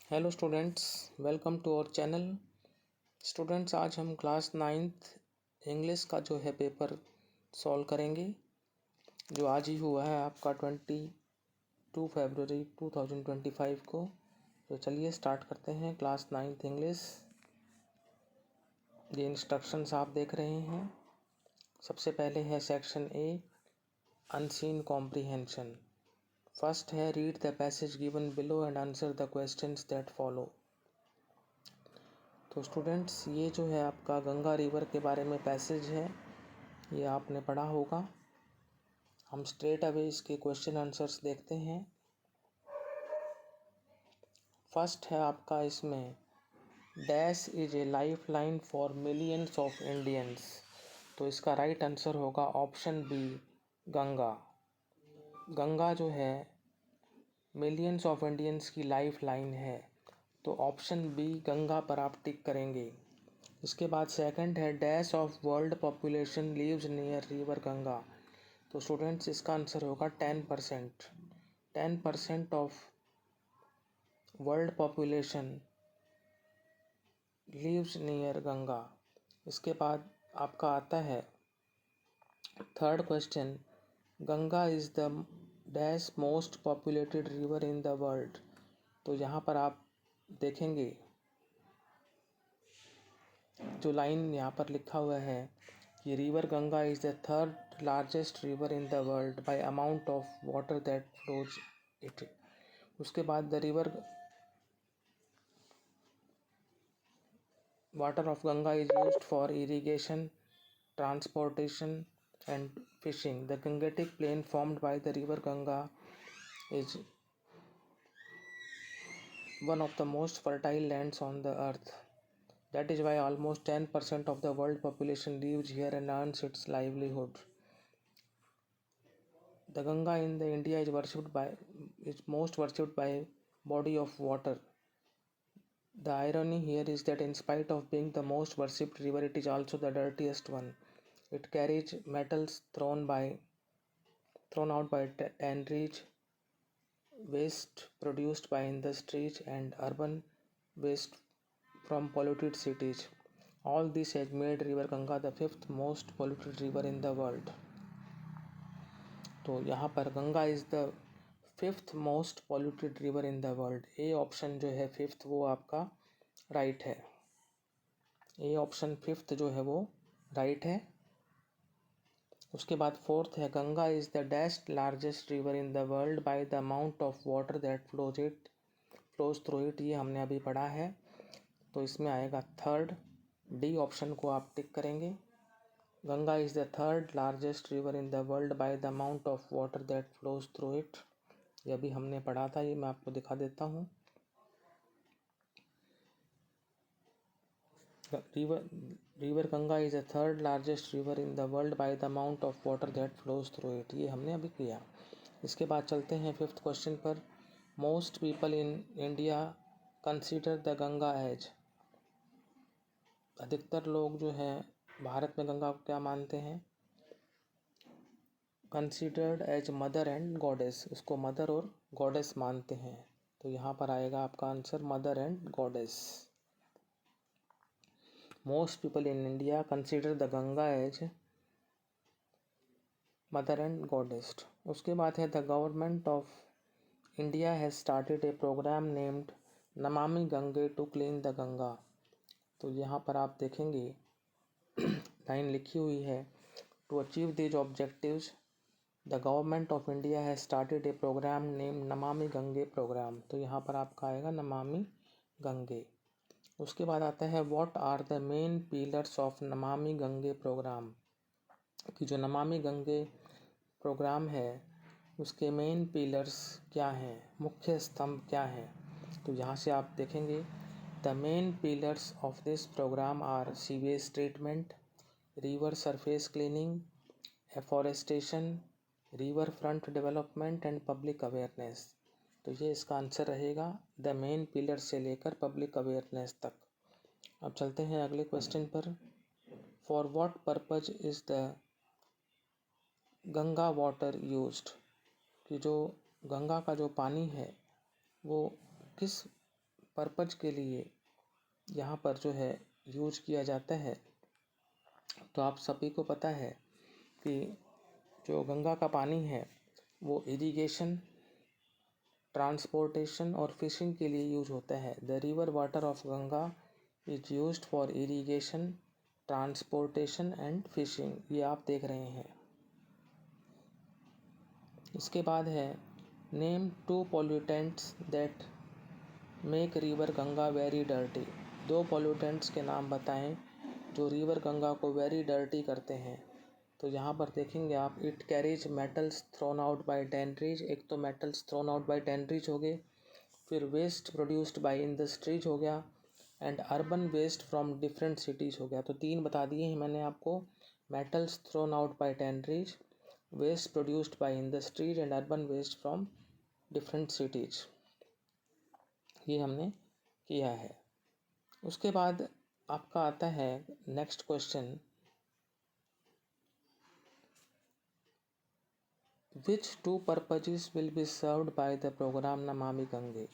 Hello students, welcome to our channel. Students, आज हम class 9th English का जो है पेपर सॉल्व करेंगे, जो आज ही हुआ है आपका 22 फरवरी 2025 को। तो चलिए स्टार्ट करते हैं क्लास 9th इंग्लिश। ये इंस्ट्रक्शंस आप देख रहे हैं। सबसे पहले है section A, unseen comprehension. First है read the passage given below and answer the questions that follow. तो स्टूडेंट्स, ये जो है आपका गंगा रिवर के बारे में पैसेज है, ये आपने पढ़ा होगा। हम स्ट्रेट अवे इसके क्वेश्चन आंसर्स देखते हैं। फर्स्ट है आपका इसमें, dash is a life line for millions of Indians. तो इसका राइट आंसर होगा ऑप्शन बी, गंगा। गंगा जो है मिलियंस ऑफ इंडियंस की लाइफ लाइन है, तो ऑप्शन बी गंगा पर आप टिक करेंगे। इसके बाद सेकंड है, dash of world population lives near river Ganga. तो स्टूडेंट्स, इसका आंसर होगा 10%। 10% of world population lives near Ganga. इसके बाद आपका आता है third question, Ganga is the dash most populated river in the world. तो यहाँ पर आप देखेंगे जो लाइन यहाँ पर लिखा हुआ है कि river Ganga is the third largest river in the world bye amount of water that flows it. उसके बाद the river water of Ganga is used for irrigation, transportation and fishing. The Gangetic plain formed by the river Ganga is one of the most fertile lands on the earth. That is why almost 10% of the world population lives here and earns its livelihood. The Ganga in the India is most worshipped by body of water. The irony here is that in spite of being the most worshipped river, it is also the dirtiest one. It carries metals thrown out by tanneries, waste produced by industries, and urban waste from polluted cities. All this has made River Ganga the fifth most polluted river in the world. तो यहाँ पर Ganga is the fifth most polluted river in the world. A option जो है fifth वो आपका right है। A option fifth जो है वो राइट है। उसके बाद फोर्थ है, Ganga is the dash largest river in the world by the amount of water that flows through it. ये हमने अभी पढ़ा है, तो इसमें आएगा थर्ड, डी ऑप्शन को आप टिक करेंगे। Ganga is the third largest river in the world by the amount of water that flows through it. ये अभी हमने पढ़ा था, ये मैं आपको दिखा देता हूँ। River Ganga is the third largest river in the world by the amount of water that flows through it. ये हमने अभी किया। इसके बाद चलते हैं फिफ्थ क्वेश्चन पर। Most people in India consider the Ganga as. अधिकतर लोग जो हैं भारत में गंगा को क्या मानते हैं? Considered as mother and goddess. उसको मदर और गॉडेस मानते हैं। तो यहाँ पर आएगा आपका answer mother and goddess. Most people in India consider the Ganga as mother and goddess. उसके बाद है, the government of India has started a programme named Namami Gange to clean the Ganga. तो यहाँ पर आप देखेंगे लाइन लिखी हुई है, to achieve these objectives the government of India has started a programme named Namami Gange programme. तो यहाँ पर आपका आएगा नमामि गंगे। उसके बाद आता है, what are the main pillars of Namami Gange programme. कि जो नमामि गंगे प्रोग्राम है उसके मेन पिलर्स क्या हैं, मुख्य स्तंभ क्या हैं। तो यहाँ से आप देखेंगे, the main pillars of this program are sewage treatment, river surface cleaning, afforestation, river front development and public awareness. तो ये इसका आंसर रहेगा, द मेन पिलर से लेकर पब्लिक अवेयरनेस तक। अब चलते हैं अगले क्वेश्चन पर। For what purpose is the Ganga water used. कि जो गंगा का जो पानी है वो किस पर्पज के लिए यहाँ पर जो है यूज किया जाता है, तो आप सभी को पता है कि जो गंगा का पानी है वो इरिगेशन, ट्रांसपोर्टेशन और फिशिंग के लिए यूज होता है। The river water of Ganga is used for irrigation, transportation and fishing. ये आप देख रहे हैं। इसके बाद है name 2 pollutants that make river Ganga very dirty. 2 pollutants के नाम बताएं जो रिवर गंगा को वेरी डर्टी करते हैं। तो यहाँ पर देखेंगे आप, it carries metals thrown out by tanneries. एक तो metals thrown out by tanneries हो गए, फिर वेस्ट प्रोड्यूस्ड बाय इंडस्ट्रीज हो गया, and urban waste from different cities हो गया। तो 3 बता दिए हैं मैंने आपको, metals thrown out by tanneries, waste produced by industries and urban waste from different cities. ये हमने किया है। उसके बाद आपका आता है next question, which 2 purposes will be served by the program Namami Gange.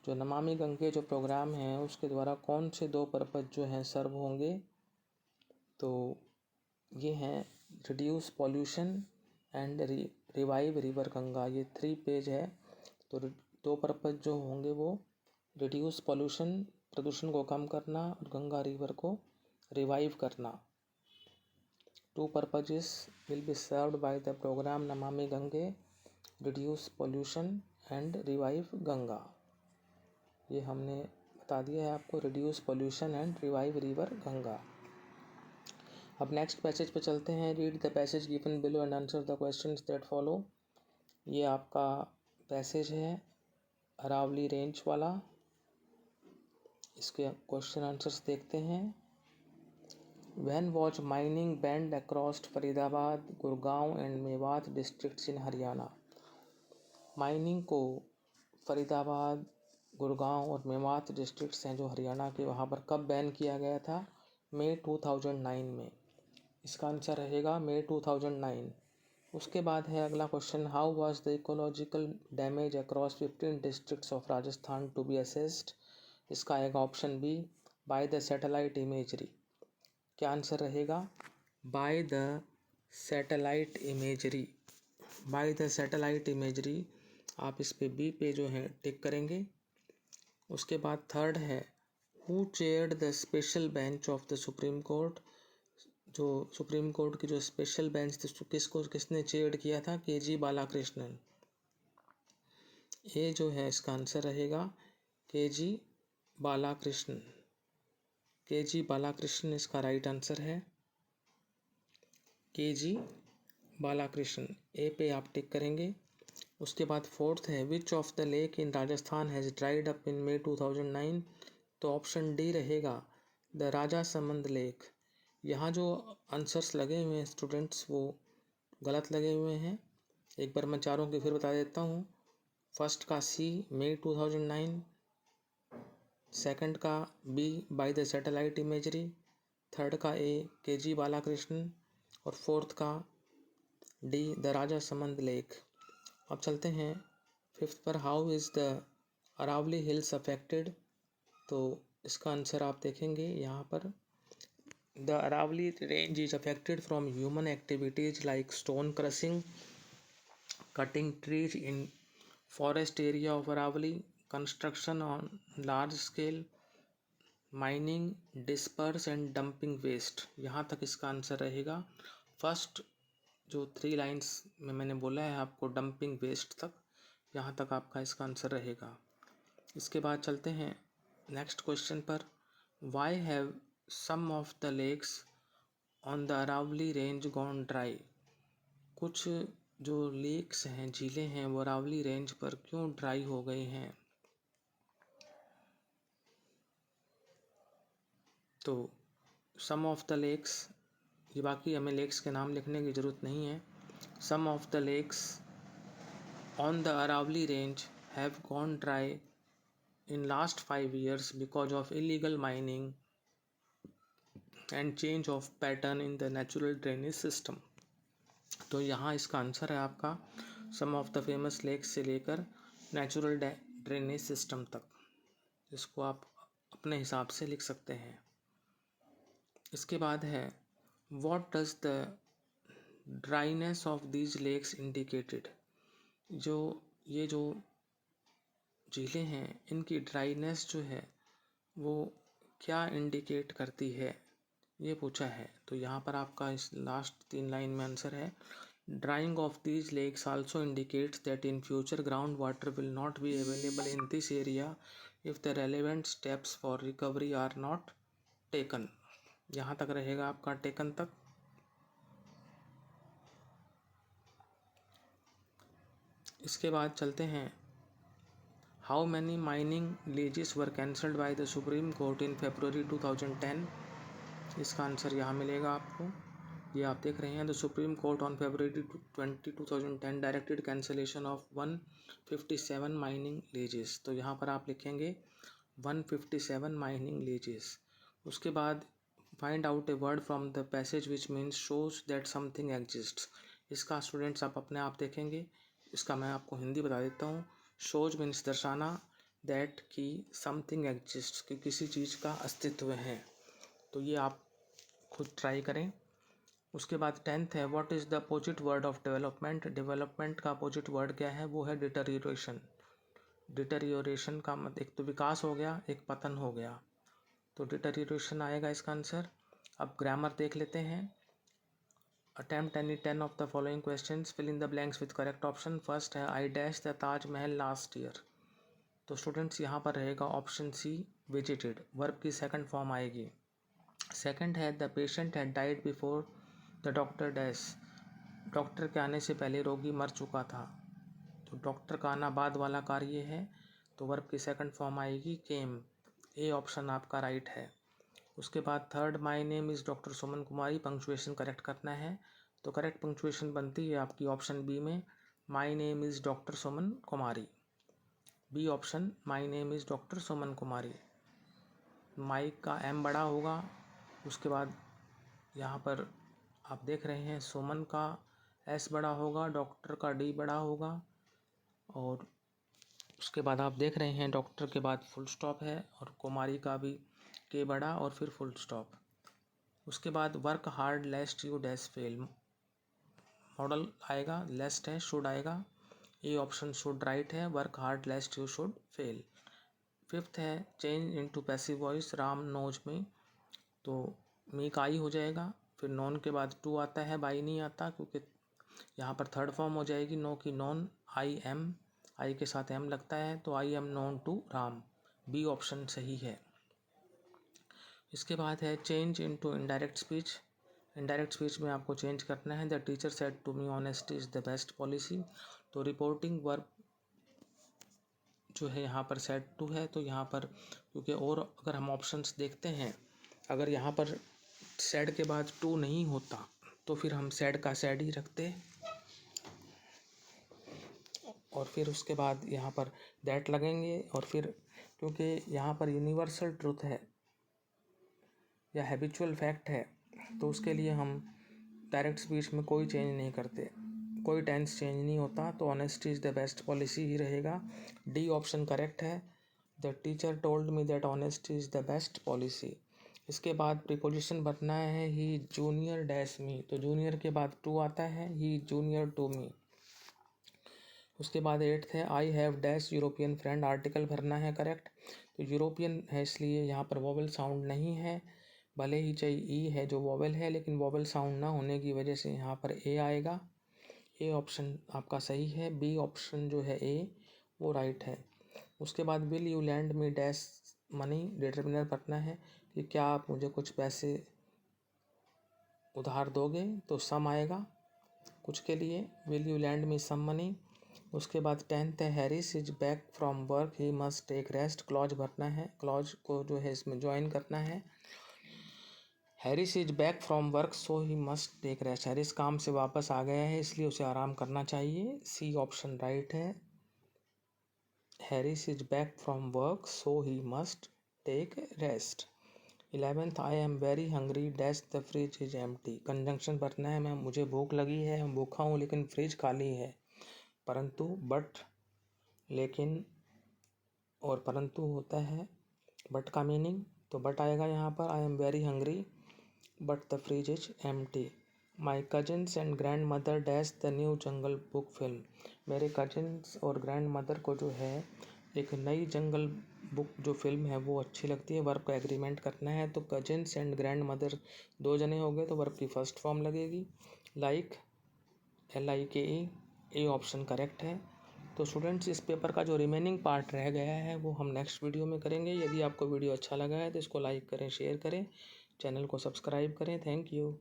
जो नमामि गंगे जो प्रोग्राम है उसके द्वारा कौन से 2 पर्पज जो हैं सर्व होंगे। तो ये हैं reduce pollution and revive river Ganga. ये 3 पेज है। तो 2 पर्पज जो होंगे वो रिड्यूस पॉल्यूशन, प्रदूषण को कम करना, और गंगा रिवर को रिवाइव करना। 2 purposes will be served by the program Namami Gange, reduce pollution and revive Ganga। ये हमने बता दिया है आपको, reduce pollution and revive river Ganga. अब नेक्स्ट पैसेज पे चलते हैं। Read the passage given below and answer the questions that follow. ये आपका पैसेज है अरावली रेंज वाला। इसके क्वेश्चन आंसर्स देखते हैं। When was mining banned across Faridabad, Gurgaon and Mewat districts in Haryana. Mining को फरीदाबाद, गुड़गांव और मेवात डिस्ट्रिक्ट्स हैं जो हरियाणा के, वहाँ पर कब बैन किया गया था। मई 2009 में। इसका आंसर रहेगा मई 2009। उसके बाद है अगला question, how was the ecological damage across 15 districts of Rajasthan to be assessed. इसका आएगा option B, by the satellite imagery. क्या आंसर रहेगा, by the satellite imagery. By the satellite imagery, आप इस पे बी पे जो है टिक करेंगे। उसके बाद थर्ड है, who chaired the special bench of the supreme court. जो सुप्रीम कोर्ट की जो स्पेशल बेंच थी किसने चेयर्ड किया था, के.जी. बालाकृष्णन। ये जो है इसका आंसर रहेगा के.जी. बालाकृष्णन। के.जी. बालाकृष्णन इसका राइट आंसर है, के.जी. बालाकृष्णन। ए पे आप टिक करेंगे। उसके बाद फोर्थ है, which of the lake in Rajasthan has dried up in May 2009। तो ऑप्शन डी रहेगा, द राजा समंद लेक। यहाँ जो आंसर्स लगे हुए हैं स्टूडेंट्स वो गलत लगे हुए हैं। एक बार मैं चारों के फिर बता देता हूँ। फर्स्ट का सी, मई 2009। सेकंड का B, by the satellite imagery. Third का ए, के.जी. बालाकृष्णन। और फोर्थ का D, the Raja Samand lake. अब चलते हैं फिफ्थ पर, how is the Aravalli hills affected. तो इसका आंसर आप देखेंगे यहाँ पर, the Aravalli range is affected from human activities like stone crushing, cutting trees in forest area of Aravali, construction on large scale, mining, disperse and dumping waste। यहाँ तक इसका answer रहेगा। फर्स्ट जो 3 लाइन्स में मैंने बोला है आपको, डंपिंग वेस्ट तक, यहाँ तक आपका इसका आंसर रहेगा। इसके बाद चलते हैं नेक्स्ट क्वेश्चन पर, why have some of the lakes on the Aravalli range gone dry. कुछ जो लेक्स हैं, झीलें हैं, वो अरावली रेंज पर क्यों ड्राई हो गए हैं। तो सम ऑफ द लेक्स, ये बाकी हमें लेक्स के नाम लिखने की ज़रूरत नहीं है। Some of the lakes on the Aravalli range have gone dry in last 5 years because of illegal mining and change of pattern in the natural drainage system। तो यहाँ इसका आंसर है आपका सम ऑफ द फेमस लेक्स से लेकर natural drainage system तक। इसको आप अपने हिसाब से लिख सकते हैं। इसके बाद है what does the dryness of these lakes indicated. ये जो झीलें हैं इनकी ड्राइनेस जो है वो क्या इंडिकेट करती है, ये पूछा है। तो यहाँ पर आपका इस लास्ट 3 लाइन में आंसर है drying of these lakes also indicates that in future ground water will not be available in this area if the relevant steps for recovery are not taken. यहाँ तक रहेगा आपका टेकन तक। इसके बाद चलते हैं how many mining लीजेस were cancelled by the supreme court in February 2010। इसका आंसर यहाँ मिलेगा आपको। ये आप देख रहे हैं the supreme court on February 20, 2010 directed cancellation of 157 mining लीजेस। तो यहाँ पर आप लिखेंगे 157 माइनिंग लीजेस। उसके बाद find out a word from the passage which means shows that something exists. इसका स्टूडेंट्स आप अपने आप देखेंगे। इसका मैं आपको हिंदी बता देता हूँ। शोज मीन्स दर्शाना, दैट कि समथिंग एग्जिस्ट्स कि किसी चीज़ का अस्तित्व है। तो ये आप खुद ट्राई करें। उसके बाद 10th है what is the opposite word of development. Development का अपोजिट वर्ड क्या है, वो है डिटेरियोरेशन। डिटेरियोरेशन का मतलब एक तो विकास हो गया, एक पतन हो गया, तो डिटेरियोरेशन आएगा इसका आंसर। अब ग्रामर देख लेते हैं। Attempt any 10 of the following questions, fill in the blanks with correct option. First है I dash the Taj Mahal last year. तो स्टूडेंट्स यहाँ पर रहेगा ऑप्शन सी विजिटेड, वर्ब की सेकंड फॉर्म आएगी। सेकंड है the patient had died before the doctor dash. Doctor के आने से पहले रोगी मर चुका था, तो डॉक्टर का आना बाद वाला कार्य है, तो वर्ब की सेकंड फॉर्म आएगी केम। ए ऑप्शन आपका राइट है। उसके बाद third my name is doctor Suman Kumari, punctuation correct करना है। तो करेक्ट पंक्चुएशन बनती है आपकी ऑप्शन बी में, my name is doctor Suman Kumari. B option, my name is doctor Suman Kumari. Mike का एम बड़ा होगा। उसके बाद यहाँ पर आप देख रहे हैं सुमन का एस बड़ा होगा, डॉक्टर का डी बड़ा होगा, और उसके बाद आप देख रहे हैं डॉक्टर के बाद फुल स्टॉप है, और कुमारी का भी के बड़ा और फिर फुल स्टॉप। उसके बाद work hard lest you dash fail, modal आएगा, लेस्ट है, शुड आएगा। ए ऑप्शन शुड राइट है, work hard lest you should fail. Fifth है change into passive voice Ram knows में, तो मी का आई हो जाएगा, फिर नॉन के बाद टू आता है, बाई नहीं आता, क्योंकि यहाँ पर थर्ड फॉर्म हो जाएगी नो की नॉन, आई एम, आई के साथ एम लगता है, तो I am known to Ram. B option सही है। इसके बाद है change into indirect speech. Indirect speech में आपको चेंज करना है the teacher said to me honesty is the best policy. तो रिपोर्टिंग वर्ब जो है यहाँ पर सेड टू है, तो यहाँ पर क्योंकि और अगर हम ऑप्शंस देखते हैं, अगर यहाँ पर सेड के बाद टू नहीं होता तो फिर हम सेड का सेड ही रखते, और फिर उसके बाद यहाँ पर दैट लगेंगे, और फिर क्योंकि यहाँ पर यूनिवर्सल ट्रूथ है या हैबिचुअल फैक्ट है, तो उसके लिए हम डायरेक्ट स्पीच में कोई चेंज नहीं करते, कोई टेंस चेंज नहीं होता, तो honesty is the best policy ही रहेगा। डी ऑप्शन करेक्ट है, the teacher told me that honesty is the best policy. इसके बाद प्रीपोजिशन बनना है ही जूनियर डैश मी, तो जूनियर के बाद टू आता है, ही जूनियर टू मी। उसके बाद एट्थ है I have dash European friend, article भरना है करेक्ट। तो यूरोपियन है इसलिए यहाँ पर वोवेल साउंड नहीं है, भले ही चाहे ई है जो वोवेल है, लेकिन वोवेल साउंड ना होने की वजह से यहाँ पर ए आएगा। ए ऑप्शन आपका सही है। बी ऑप्शन जो है ए वो राइट है। उसके बाद will you land me dash money, determiner भरना है कि क्या आप मुझे कुछ पैसे उधार दोगे, तो सम आएगा कुछ के लिए, will you land me some money. उसके बाद 10th है Harris is back from work he must take rest, clause भरना है, क्लॉज को जो है इसमें ज्वाइन करना है। Harris is back from work so he must take rest, Harris काम से वापस आ गया है इसलिए उसे आराम करना चाहिए। सी ऑप्शन राइट है, Harris is back from work so he must take rest. 11th I am very hungry dash the fridge is empty, conjunction भरना है, मैं मुझे भूख लगी है, मैं भूखा हूँ लेकिन फ्रिज खाली है, परंतु बट, लेकिन और परंतु होता है बट का मीनिंग, तो बट आएगा यहाँ पर। आई am very hungry but the fridge is empty. My cousins and grand mother dash the new jungle book film. मेरे कजिन्स और ग्रैंड मदर को जो है एक नई जंगल बुक जो फिल्म है वो अच्छी लगती है। वर्ब का एग्रीमेंट करना है, तो कजिन्स एंड ग्रैंड मदर दो जने हो गए तो वर्ब की फर्स्ट फॉर्म लगेगी। Like LIKE, A option correct है। तो स्टूडेंट्स इस पेपर का जो रिमेनिंग पार्ट रह गया है वो हम नेक्स्ट वीडियो में करेंगे। यदि आपको वीडियो अच्छा लगा है तो इसको लाइक करें, शेयर करें, चैनल को सब्सक्राइब करें। Thank you.